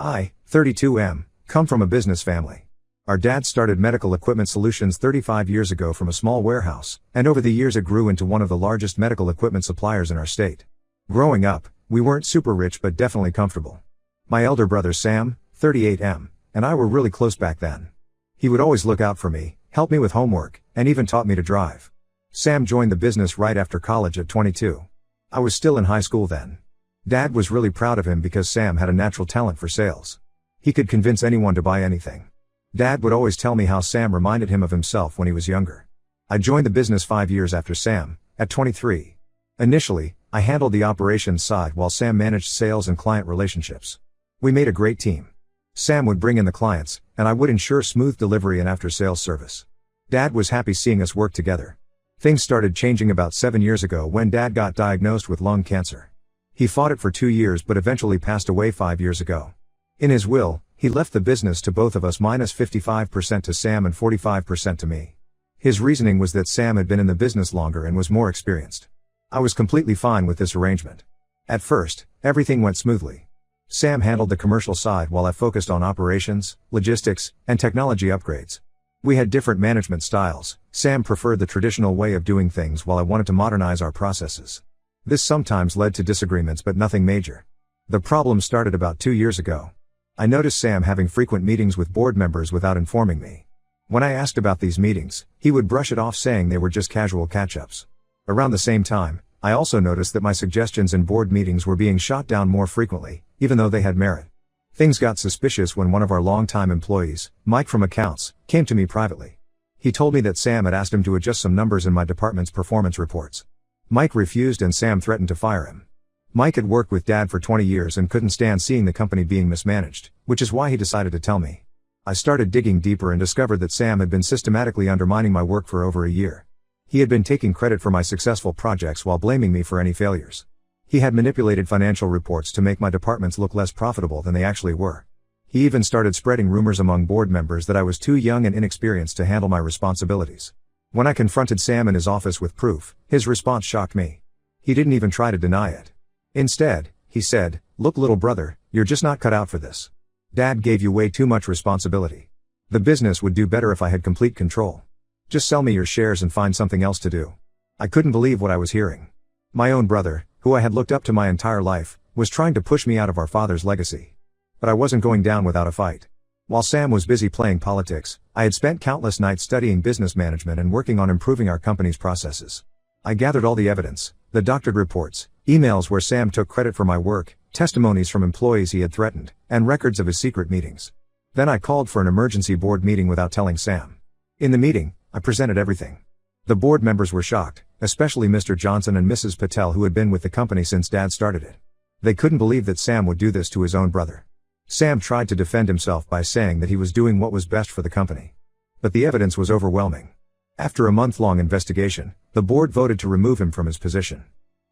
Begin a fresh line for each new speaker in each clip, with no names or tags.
I, 32M, come from a business family. Our dad started Medical Equipment Solutions 35 years ago from a small warehouse, and over the years it grew into one of the largest medical equipment suppliers in our state. Growing up, we weren't super rich but definitely comfortable. My elder brother Sam, 38M, and I were really close back then. He would always look out for me, help me with homework, and even taught me to drive. Sam joined the business right after college at 22. I was still in high school then. Dad was really proud of him because Sam had a natural talent for sales. He could convince anyone to buy anything. Dad would always tell me how Sam reminded him of himself when he was younger. I joined the business 5 years after Sam, at 23. Initially, I handled the operations side while Sam managed sales and client relationships. We made a great team. Sam would bring in the clients, and I would ensure smooth delivery and after-sales service. Dad was happy seeing us work together. Things started changing about 7 years ago when Dad got diagnosed with lung cancer. He fought it for 2 years but eventually passed away 5 years ago. In his will, he left the business to both of us minus 55% to Sam and 45% to me. His reasoning was that Sam had been in the business longer and was more experienced. I was completely fine with this arrangement. At first, everything went smoothly. Sam handled the commercial side while I focused on operations, logistics, and technology upgrades. We had different management styles. Sam preferred the traditional way of doing things while I wanted to modernize our processes. This sometimes led to disagreements but nothing major. The problem started about 2 years ago. I noticed Sam having frequent meetings with board members without informing me. When I asked about these meetings, he would brush it off saying they were just casual catch-ups. Around the same time, I also noticed that my suggestions in board meetings were being shot down more frequently, even though they had merit. Things got suspicious when one of our longtime employees, Mike from accounts, came to me privately. He told me that Sam had asked him to adjust some numbers in my department's performance reports. Mike refused and Sam threatened to fire him. Mike had worked with Dad for 20 years and couldn't stand seeing the company being mismanaged, which is why he decided to tell me. I started digging deeper and discovered that Sam had been systematically undermining my work for over a year. He had been taking credit for my successful projects while blaming me for any failures. He had manipulated financial reports to make my departments look less profitable than they actually were. He even started spreading rumors among board members that I was too young and inexperienced to handle my responsibilities. When I confronted Sam in his office with proof, his response shocked me. He didn't even try to deny it. Instead, he said, "Look, little brother, you're just not cut out for this. Dad gave you way too much responsibility. The business would do better if I had complete control. Just sell me your shares and find something else to do." I couldn't believe what I was hearing. My own brother, who I had looked up to my entire life, was trying to push me out of our father's legacy. But I wasn't going down without a fight. While Sam was busy playing politics, I had spent countless nights studying business management and working on improving our company's processes. I gathered all the evidence, the doctored reports, emails where Sam took credit for my work, testimonies from employees he had threatened, and records of his secret meetings. Then I called for an emergency board meeting without telling Sam. In the meeting, I presented everything. The board members were shocked, especially Mr. Johnson and Mrs. Patel, who had been with the company since Dad started it. They couldn't believe that Sam would do this to his own brother. Sam tried to defend himself by saying that he was doing what was best for the company. But the evidence was overwhelming. After a month-long investigation, the board voted to remove him from his position.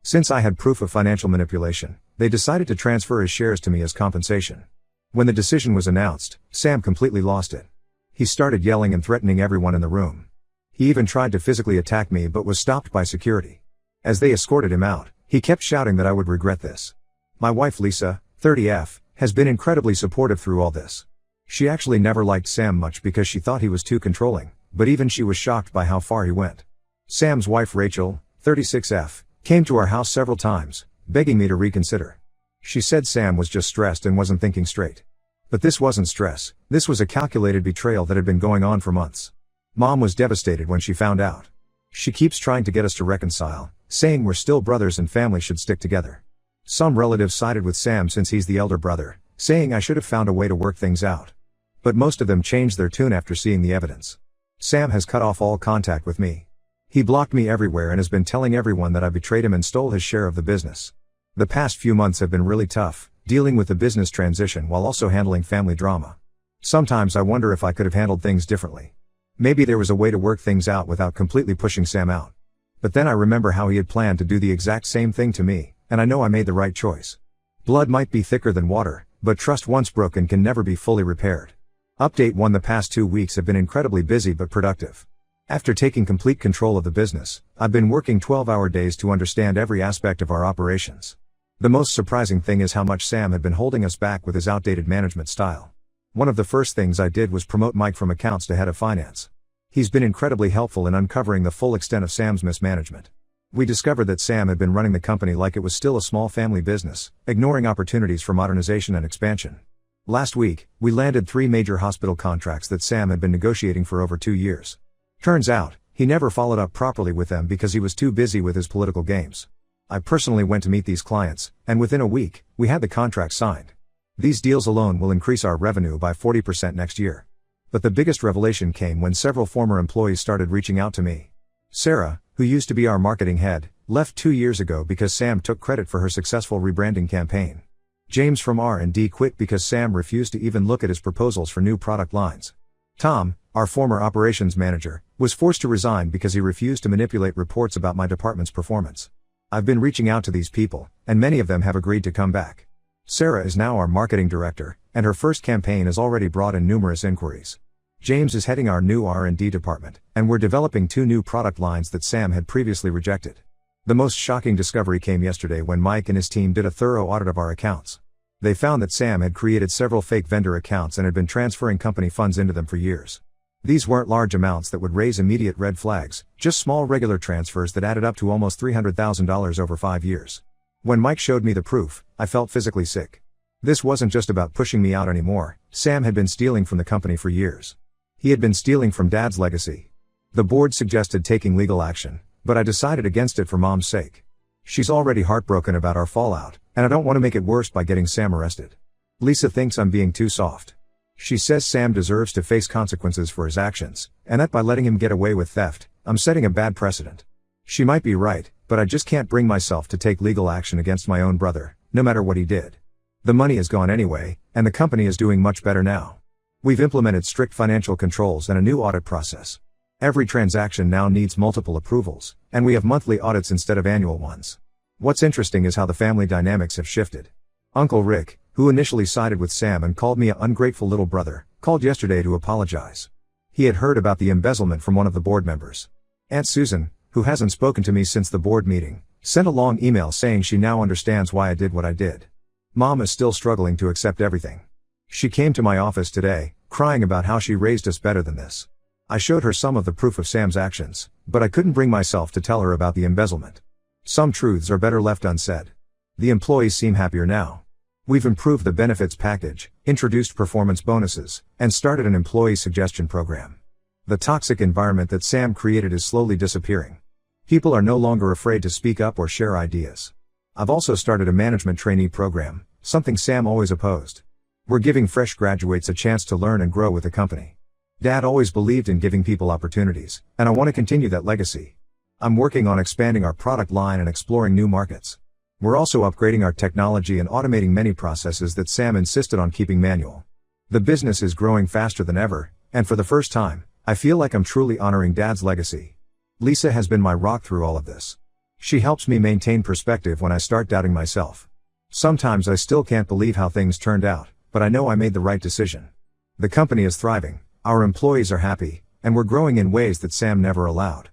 Since I had proof of financial manipulation, they decided to transfer his shares to me as compensation. When the decision was announced, Sam completely lost it. He started yelling and threatening everyone in the room. He even tried to physically attack me but was stopped by security. As they escorted him out, he kept shouting that I would regret this. My wife Lisa, 30F, has been incredibly supportive through all this. She actually never liked Sam much because she thought he was too controlling, but even she was shocked by how far he went. Sam's wife Rachel, 36F, came to our house several times, begging me to reconsider. She said Sam was just stressed and wasn't thinking straight. But this wasn't stress, this was a calculated betrayal that had been going on for months. Mom was devastated when she found out. She keeps trying to get us to reconcile, saying we're still brothers and family should stick together. Some relatives sided with Sam since he's the elder brother, saying I should have found a way to work things out. But most of them changed their tune after seeing the evidence. Sam has cut off all contact with me. He blocked me everywhere and has been telling everyone that I betrayed him and stole his share of the business. The past few months have been really tough, dealing with the business transition while also handling family drama. Sometimes I wonder if I could have handled things differently. Maybe there was a way to work things out without completely pushing Sam out. But then I remember how he had planned to do the exact same thing to me, and I know I made the right choice. Blood might be thicker than water, but trust once broken can never be fully repaired. Update 1: The past 2 weeks have been incredibly busy but productive. After taking complete control of the business, I've been working 12-hour days to understand every aspect of our operations. The most surprising thing is how much Sam had been holding us back with his outdated management style. One of the first things I did was promote Mike from accounts to head of finance. He's been incredibly helpful in uncovering the full extent of Sam's mismanagement. We discovered that Sam had been running the company like it was still a small family business, ignoring opportunities for modernization and expansion. Last week, we landed 3 major hospital contracts that Sam had been negotiating for over 2 years. Turns out, he never followed up properly with them because he was too busy with his political games. I personally went to meet these clients, and within a week, we had the contract signed. These deals alone will increase our revenue by 40% next year. But the biggest revelation came when several former employees started reaching out to me. Sarah, who used to be our marketing head, left 2 years ago because Sam took credit for her successful rebranding campaign. James from R&D quit because Sam refused to even look at his proposals for new product lines. Tom, our former operations manager, was forced to resign because he refused to manipulate reports about my department's performance. I've been reaching out to these people, and many of them have agreed to come back. Sarah is now our marketing director, and her first campaign has already brought in numerous inquiries. James is heading our new R&D department, and we're developing 2 new product lines that Sam had previously rejected. The most shocking discovery came yesterday when Mike and his team did a thorough audit of our accounts. They found that Sam had created several fake vendor accounts and had been transferring company funds into them for years. These weren't large amounts that would raise immediate red flags, just small regular transfers that added up to almost $300,000 over 5 years. When Mike showed me the proof, I felt physically sick. This wasn't just about pushing me out anymore. Sam had been stealing from the company for years. He had been stealing from Dad's legacy. The board suggested taking legal action, but I decided against it for Mom's sake. She's already heartbroken about our fallout, and I don't want to make it worse by getting Sam arrested. Lisa thinks I'm being too soft. She says Sam deserves to face consequences for his actions, and that by letting him get away with theft, I'm setting a bad precedent. She might be right, but I just can't bring myself to take legal action against my own brother, no matter what he did. The money is gone anyway, and the company is doing much better now. We've implemented strict financial controls and a new audit process. Every transaction now needs multiple approvals, and we have monthly audits instead of annual ones. What's interesting is how the family dynamics have shifted. Uncle Rick, who initially sided with Sam and called me an ungrateful little brother, called yesterday to apologize. He had heard about the embezzlement from one of the board members. Aunt Susan, who hasn't spoken to me since the board meeting, sent a long email saying she now understands why I did what I did. Mom is still struggling to accept everything. She came to my office today, crying about how she raised us better than this. I showed her some of the proof of Sam's actions, but I couldn't bring myself to tell her about the embezzlement. Some truths are better left unsaid. The employees seem happier now. We've improved the benefits package, introduced performance bonuses, and started an employee suggestion program. The toxic environment that Sam created is slowly disappearing. People are no longer afraid to speak up or share ideas. I've also started a management trainee program, something Sam always opposed. We're giving fresh graduates a chance to learn and grow with the company. Dad always believed in giving people opportunities, and I want to continue that legacy. I'm working on expanding our product line and exploring new markets. We're also upgrading our technology and automating many processes that Sam insisted on keeping manual. The business is growing faster than ever, and for the first time, I feel like I'm truly honoring Dad's legacy. Lisa has been my rock through all of this. She helps me maintain perspective when I start doubting myself. Sometimes I still can't believe how things turned out, but I know I made the right decision. The company is thriving, our employees are happy, and we're growing in ways that Sam never allowed.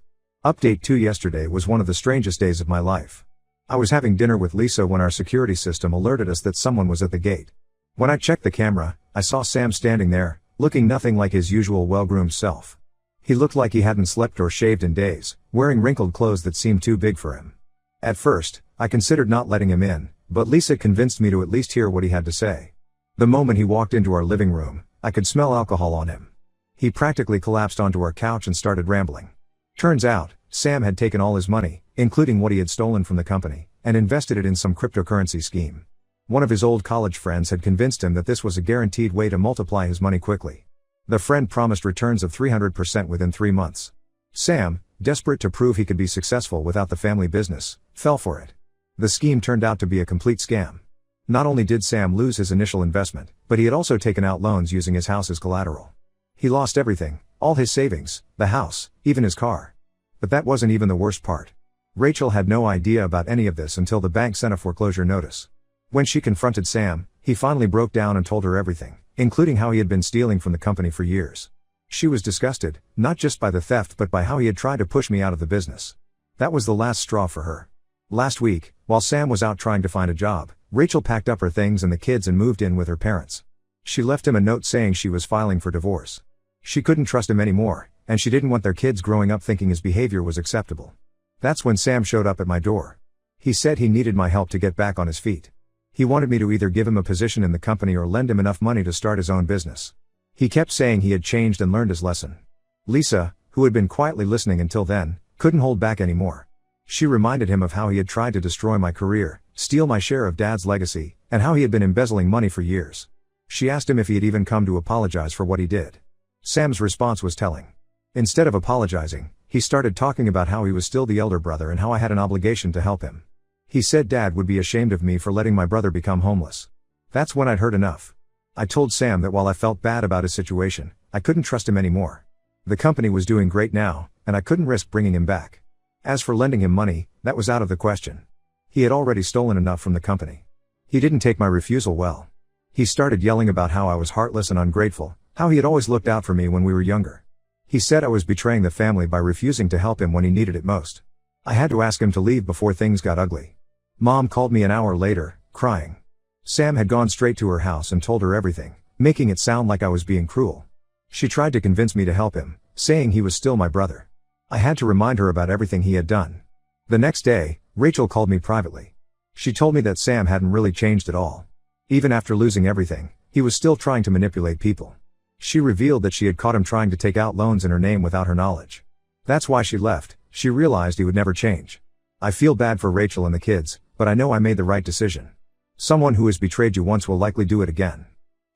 Update 2 yesterday was one of the strangest days of my life. I was having dinner with Lisa when our security system alerted us that someone was at the gate. When I checked the camera, I saw Sam standing there, looking nothing like his usual well-groomed self. He looked like he hadn't slept or shaved in days, wearing wrinkled clothes that seemed too big for him. At first, I considered not letting him in, but Lisa convinced me to at least hear what he had to say. The moment he walked into our living room, I could smell alcohol on him. He practically collapsed onto our couch and started rambling. Turns out, Sam had taken all his money, including what he had stolen from the company, and invested it in some cryptocurrency scheme. One of his old college friends had convinced him that this was a guaranteed way to multiply his money quickly. The friend promised returns of 300% within 3 months. Sam, desperate to prove he could be successful without the family business, fell for it. The scheme turned out to be a complete scam. Not only did Sam lose his initial investment, but he had also taken out loans using his house as collateral. He lost everything, all his savings, the house, even his car. But that wasn't even the worst part. Rachel had no idea about any of this until the bank sent a foreclosure notice. When she confronted Sam, he finally broke down and told her everything, including how he had been stealing from the company for years. She was disgusted, not just by the theft but by how he had tried to push me out of the business. That was the last straw for her. Last week, while Sam was out trying to find a job, Rachel packed up her things and the kids and moved in with her parents. She left him a note saying she was filing for divorce. She couldn't trust him anymore, and she didn't want their kids growing up thinking his behavior was acceptable. That's when Sam showed up at my door. He said he needed my help to get back on his feet. He wanted me to either give him a position in the company or lend him enough money to start his own business. He kept saying he had changed and learned his lesson. Lisa, who had been quietly listening until then, couldn't hold back anymore. She reminded him of how he had tried to destroy my career, steal my share of Dad's legacy, and how he had been embezzling money for years. She asked him if he had even come to apologize for what he did. Sam's response was telling. Instead of apologizing, he started talking about how he was still the elder brother and how I had an obligation to help him. He said Dad would be ashamed of me for letting my brother become homeless. That's when I'd heard enough. I told Sam that while I felt bad about his situation, I couldn't trust him anymore. The company was doing great now, and I couldn't risk bringing him back. As for lending him money, that was out of the question. He had already stolen enough from the company. He didn't take my refusal well. He started yelling about how I was heartless and ungrateful, how he had always looked out for me when we were younger. He said I was betraying the family by refusing to help him when he needed it most. I had to ask him to leave before things got ugly. Mom called me an hour later, crying. Sam had gone straight to her house and told her everything, making it sound like I was being cruel. She tried to convince me to help him, saying he was still my brother. I had to remind her about everything he had done. The next day, Rachel called me privately. She told me that Sam hadn't really changed at all. Even after losing everything, he was still trying to manipulate people. She revealed that she had caught him trying to take out loans in her name without her knowledge. That's why she left. She realized he would never change. I feel bad for Rachel and the kids, but I know I made the right decision. Someone who has betrayed you once will likely do it again.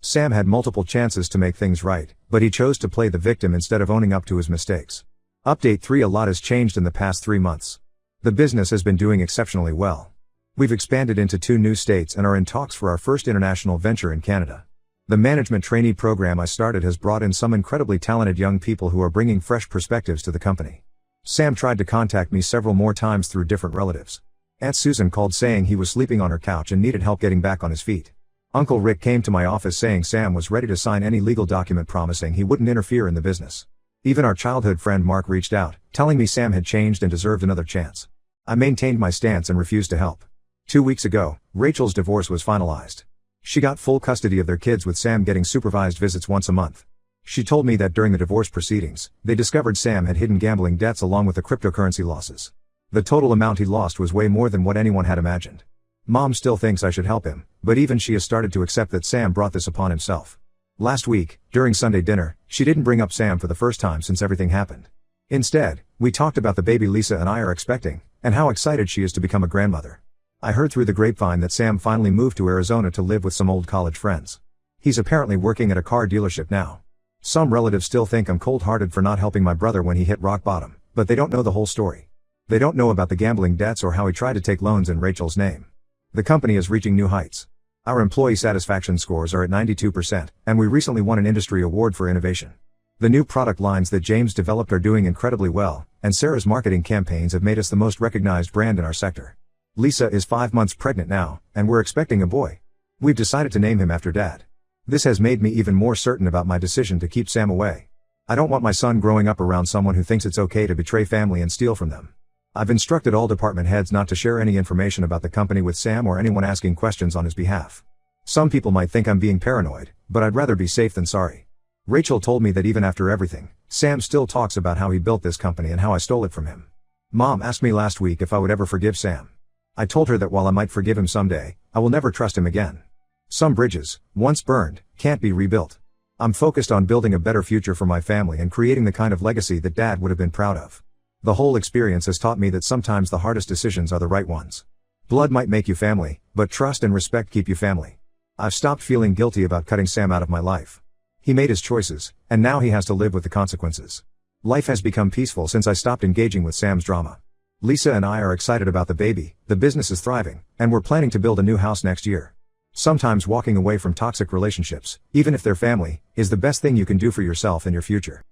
Sam had multiple chances to make things right, but he chose to play the victim instead of owning up to his mistakes. Update 3: A lot has changed in the past 3 months. The business has been doing exceptionally well. We've expanded into 2 new states and are in talks for our first international venture in Canada. The management trainee program I started has brought in some incredibly talented young people who are bringing fresh perspectives to the company. Sam tried to contact me several more times through different relatives. Aunt Susan called saying he was sleeping on her couch and needed help getting back on his feet. Uncle Rick came to my office saying Sam was ready to sign any legal document promising he wouldn't interfere in the business. Even our childhood friend Mark reached out, telling me Sam had changed and deserved another chance. I maintained my stance and refused to help. 2 weeks ago, Rachel's divorce was finalized. She got full custody of their kids with Sam getting supervised visits once a month. She told me that during the divorce proceedings, they discovered Sam had hidden gambling debts along with the cryptocurrency losses. The total amount he lost was way more than what anyone had imagined. Mom still thinks I should help him, but even she has started to accept that Sam brought this upon himself. Last week, during Sunday dinner, she didn't bring up Sam for the first time since everything happened. Instead, we talked about the baby Lisa and I are expecting, and how excited she is to become a grandmother. I heard through the grapevine that Sam finally moved to Arizona to live with some old college friends. He's apparently working at a car dealership now. Some relatives still think I'm cold-hearted for not helping my brother when he hit rock bottom, but they don't know the whole story. They don't know about the gambling debts or how he tried to take loans in Rachel's name. The company is reaching new heights. Our employee satisfaction scores are at 92%, and we recently won an industry award for innovation. The new product lines that James developed are doing incredibly well, and Sarah's marketing campaigns have made us the most recognized brand in our sector. Lisa is 5 months pregnant now, and we're expecting a boy. We've decided to name him after Dad. This has made me even more certain about my decision to keep Sam away. I don't want my son growing up around someone who thinks it's okay to betray family and steal from them. I've instructed all department heads not to share any information about the company with Sam or anyone asking questions on his behalf. Some people might think I'm being paranoid, but I'd rather be safe than sorry. Rachel told me that even after everything, Sam still talks about how he built this company and how I stole it from him. Mom asked me last week if I would ever forgive Sam. I told her that while I might forgive him someday, I will never trust him again. Some bridges, once burned, can't be rebuilt. I'm focused on building a better future for my family and creating the kind of legacy that Dad would have been proud of. The whole experience has taught me that sometimes the hardest decisions are the right ones. Blood might make you family, but trust and respect keep you family. I've stopped feeling guilty about cutting Sam out of my life. He made his choices, and now he has to live with the consequences. Life has become peaceful since I stopped engaging with Sam's drama. Lisa and I are excited about the baby, the business is thriving, and we're planning to build a new house next year. Sometimes walking away from toxic relationships, even if they're family, is the best thing you can do for yourself and your future.